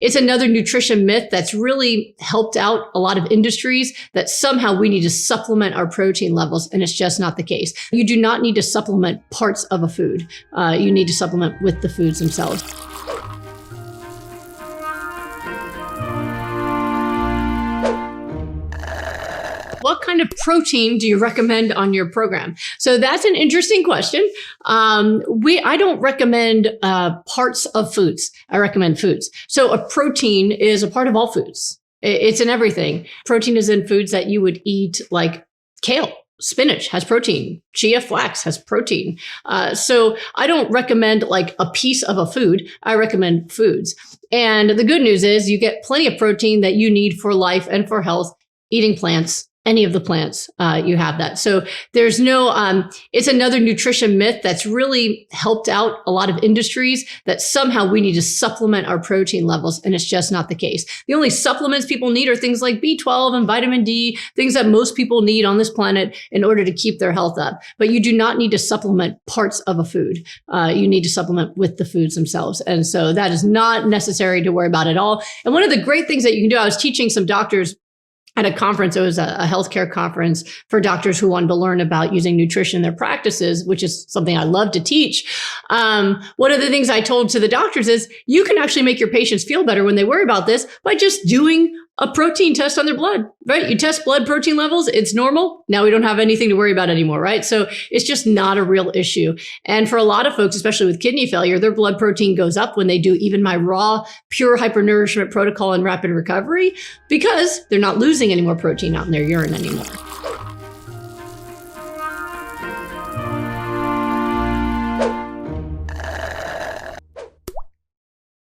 It's another nutrition myth that's really helped out a lot of industries that somehow we need to supplement our protein levels, and it's just not the case. You do not need to supplement parts of a food. You need to supplement with the foods themselves. What kind of protein do you recommend on your program? So that's an interesting question. I don't recommend parts of foods. I recommend foods. So a protein is a part of all foods. It's in everything. Protein is in foods that you would eat, like kale. Spinach has protein. Chia flax has protein. So I don't recommend like a piece of a food. I recommend foods. And the good news is you get plenty of protein that you need for life and for health eating plants. Any of the plants, you have that. So there's no, it's another nutrition myth that's really helped out a lot of industries that somehow we need to supplement our protein levels, and it's just not the case. The only supplements people need are things like B12 and vitamin D, things that most people need on this planet in order to keep their health up. But you do not need to supplement parts of a food. You need to supplement with the foods themselves. And so that is not necessary to worry about at all. And one of the great things that you can do, I was teaching some doctors at a conference. It was a healthcare conference for doctors who wanted to learn about using nutrition in their practices, which is something I love to teach. One of the things I told to the doctors is you can actually make your patients feel better when they worry about this by just doing a protein test on their blood, right? You test blood protein levels, it's normal. Now we don't have anything to worry about anymore, right? So it's just not a real issue. And for a lot of folks, especially with kidney failure, their blood protein goes up when they do even my raw, pure hyper-nourishment protocol and rapid recovery because they're not losing any more protein out in their urine anymore.